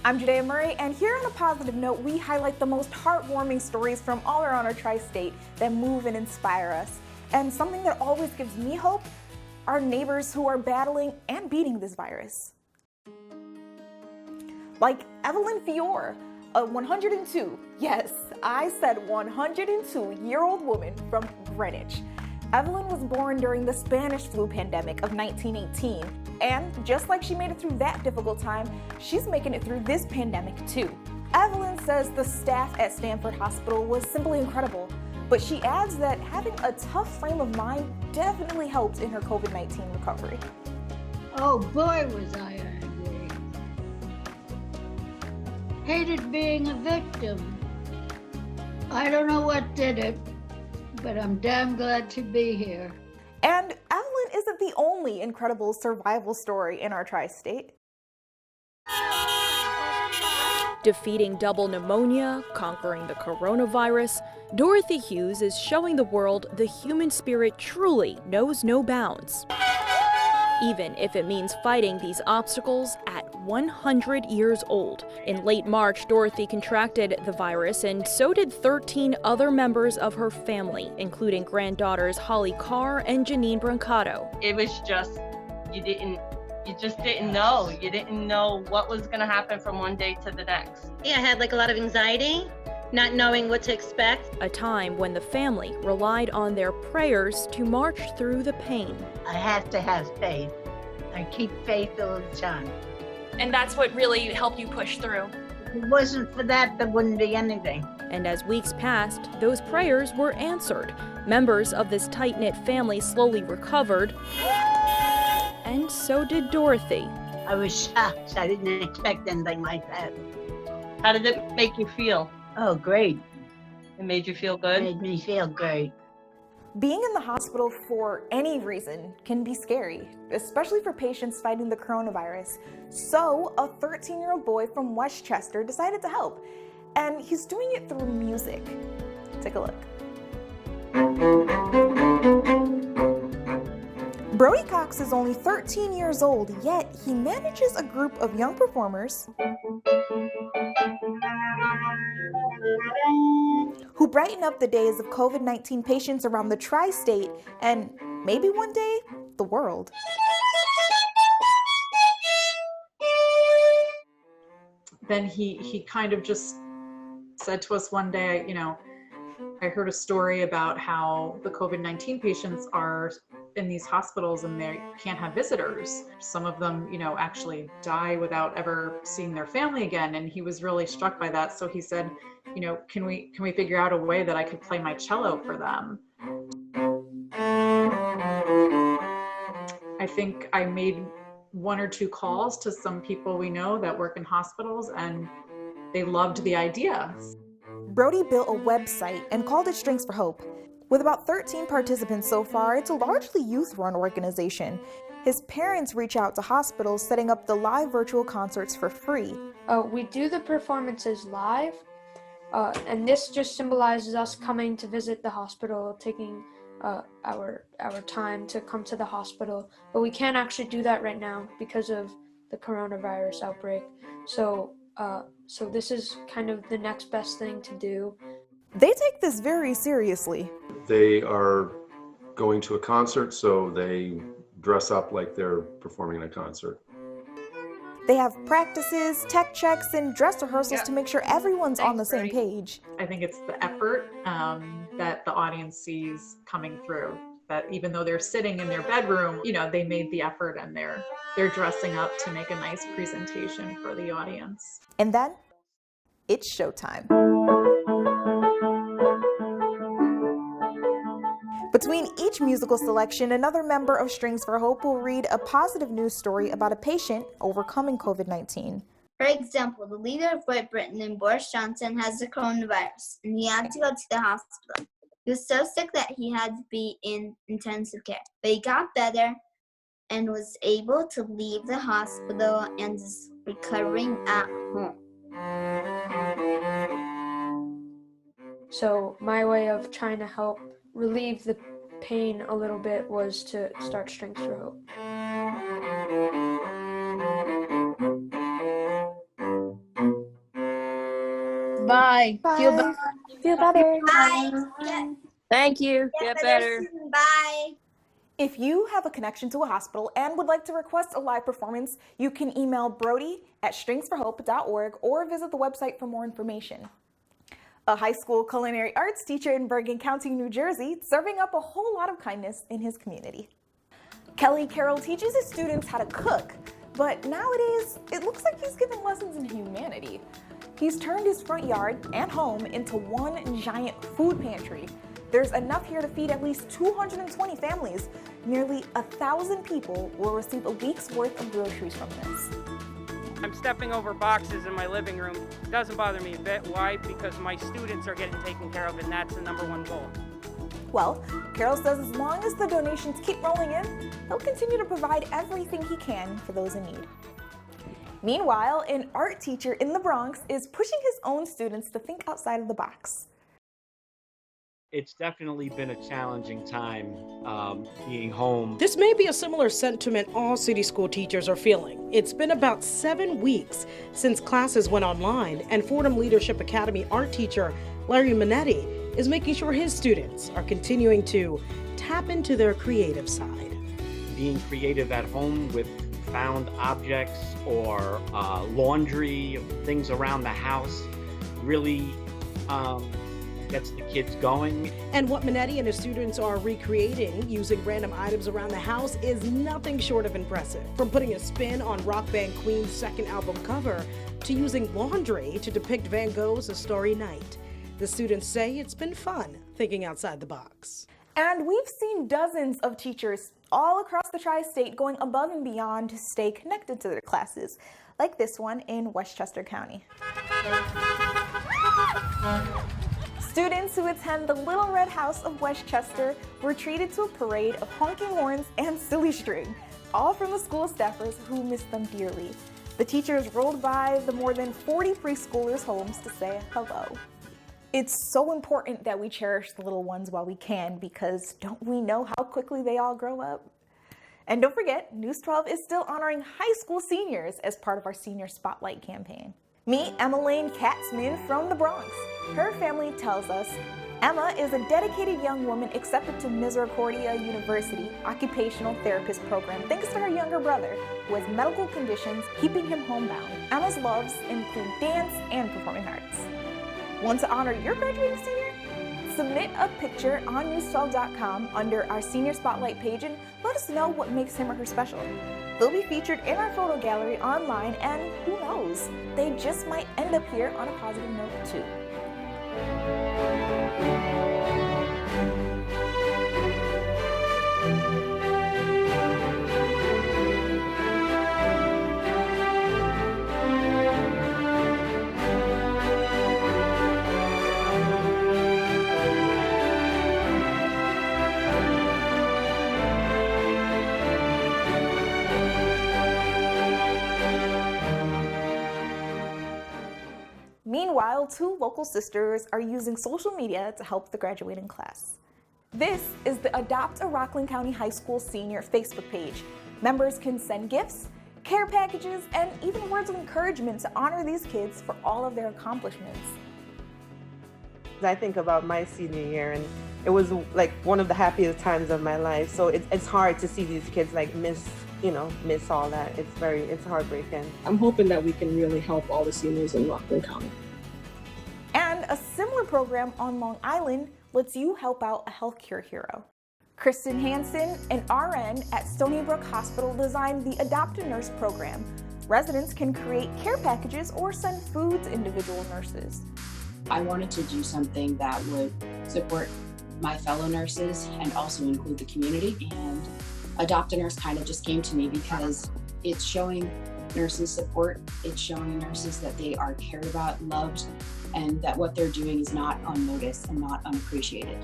I'm Judea Murray, and here on a positive note, we highlight the most heartwarming stories from all around our tri-state that move and inspire us. And something that always gives me hope, our neighbors who are battling and beating this virus. Like Evelyn Fiore, a 102, yes, I said 102-year-old woman from Greenwich. Evelyn was born during the Spanish flu pandemic of 1918, and just like she made it through that difficult time, she's making it through this pandemic too. Evelyn says the staff at Stanford Hospital was simply incredible, but she adds that having a tough frame of mind definitely helped in her COVID-19 recovery. Oh boy, was I angry. Hated being a victim. I don't know what did it, but I'm damn glad to be here. And Evelyn isn't the only incredible survival story in our tri-state. Defeating double pneumonia, conquering the coronavirus, Dorothy Hughes is showing the world the human spirit truly knows no bounds. Even if it means fighting these obstacles at 100 years old. In late March, Dorothy contracted the virus, and so did 13 other members of her family, including granddaughters Holly Carr and Janine Brancato. It was just, you just didn't know. You didn't know what was going to happen from one day to the next. Yeah, I had like a lot of anxiety, not knowing what to expect. A time when the family relied on their prayers to march through the pain. I have to have faith. I keep faith all the time. And that's what really helped you push through. If it wasn't for that, there wouldn't be anything. And as weeks passed, those prayers were answered. Members of this tight-knit family slowly recovered, and so did Dorothy. I was shocked. I didn't expect anything like that. How did it make you feel? Oh, great. It made you feel It good? made me feel great. Being in the hospital for any reason can be scary, especially for patients fighting the coronavirus. So, a 13-year-old boy from Westchester decided to help, and he's doing it through music. Take a look. Brody Cox is only 13 years old, yet he manages a group of young performers who brighten up the days of COVID-19 patients around the tri-state and maybe one day, the world. Then he kind of just said to us one day, I heard a story about how the COVID-19 patients are in these hospitals and they can't have visitors. Some of them, actually die without ever seeing their family again. And he was really struck by that. So he said, can we figure out a way that I could play my cello for them? I think I made 1 or 2 calls to some people we know that work in hospitals, and they loved the idea. Brody built a website and called it Strings for Hope. With about 13 participants so far, it's a largely youth-run organization. His parents reach out to hospitals, setting up the live virtual concerts for free. We do the performances live, and this just symbolizes us coming to visit the hospital, taking our time to come to the hospital. But we can't actually do that right now because of the coronavirus outbreak. So this is kind of the next best thing to do. They take this very seriously. They are going to a concert, so they dress up like they're performing at a concert. They have practices, tech checks, and dress rehearsals to make sure everyone's on the same page. I think it's the effort that the audience sees coming through. That even though they're sitting in their bedroom, they made the effort and they're dressing up to make a nice presentation for the audience. And then, it's showtime. Between each musical selection, another member of Strings for Hope will read a positive news story about a patient overcoming COVID-19. For example, the leader of Great Britain, Boris Johnson, has the coronavirus, and he had to go to the hospital. He was so sick that he had to be in intensive care, but he got better and was able to leave the hospital and is recovering at home. So my way of trying to help relieve the pain a little bit was to start Strings for Hope. Bye. Feel Bye. better. Feel better. Bye. Thank you. Get Get better. soon. Bye. If you have a connection to a hospital and would like to request a live performance, you can email brody@stringsforhope.org or visit the website for more information. A high school culinary arts teacher in Bergen County, New Jersey, serving up a whole lot of kindness in his community. Kelly Carroll teaches his students how to cook, but nowadays it looks like he's giving lessons in humanity. He's turned his front yard and home into one giant food pantry. There's enough here to feed at least 220 families. Nearly 1,000 people will receive a week's worth of groceries from this. I'm stepping over boxes in my living room. It doesn't bother me a bit. Why? Because my students are getting taken care of, and that's the #1 goal. Well, Carroll says as long as the donations keep rolling in, he'll continue to provide everything he can for those in need. Meanwhile, an art teacher in the Bronx is pushing his own students to think outside of the box. It's definitely been a challenging time being home. This may be a similar sentiment all city school teachers are feeling. It's been about 7 weeks since classes went online, and Fordham Leadership Academy art teacher Larry Minetti is making sure his students are continuing to tap into their creative side. Being creative at home with found objects or laundry, things around the house really gets the kids going. And what Minetti and his students are recreating using random items around the house is nothing short of impressive. From putting a spin on rock band Queen's second album cover to using laundry to depict Van Gogh's A Starry Night. The students say it's been fun thinking outside the box. And we've seen dozens of teachers all across the tri-state going above and beyond to stay connected to their classes, like this one in Westchester County. Students who attend the Little Red House of Westchester were treated to a parade of honking horns and silly string, all from the school staffers who miss them dearly. The teachers rolled by the more than 40 preschoolers' homes to say hello. It's so important that we cherish the little ones while we can, because don't we know how quickly they all grow up? And don't forget, News 12 is still honoring high school seniors as part of our Senior Spotlight campaign. Meet Emmeline Katzman from the Bronx. Her family tells us Emma is a dedicated young woman accepted to Misericordia University Occupational Therapist program thanks to her younger brother, who has medical conditions keeping him homebound. Emma's loves include dance and performing arts. Want to honor your graduating senior? Submit a picture on news12.com under our Senior Spotlight page and let us know what makes him or her special. They'll be featured in our photo gallery online, and who knows, they just might end up here on a positive note too. Meanwhile, 2 local sisters are using social media to help the graduating class. This is the Adopt a Rockland County High School Senior Facebook page. Members can send gifts, care packages, and even words of encouragement to honor these kids for all of their accomplishments. I think about my senior year, and it was like one of the happiest times of my life. So it's hard to see these kids like miss all that. It's heartbreaking. I'm hoping that we can really help all the seniors in Rockland County. And a similar program on Long Island lets you help out a healthcare hero. Kristen Hansen, an RN at Stony Brook Hospital, designed the Adopt a Nurse program. Residents can create care packages or send food to individual nurses. I wanted to do something that would support my fellow nurses and also include the community, and Adopt a Nurse kind of just came to me because it's showing nurses support, it's showing nurses that they are cared about, loved, and that what they're doing is not unnoticed and not unappreciated.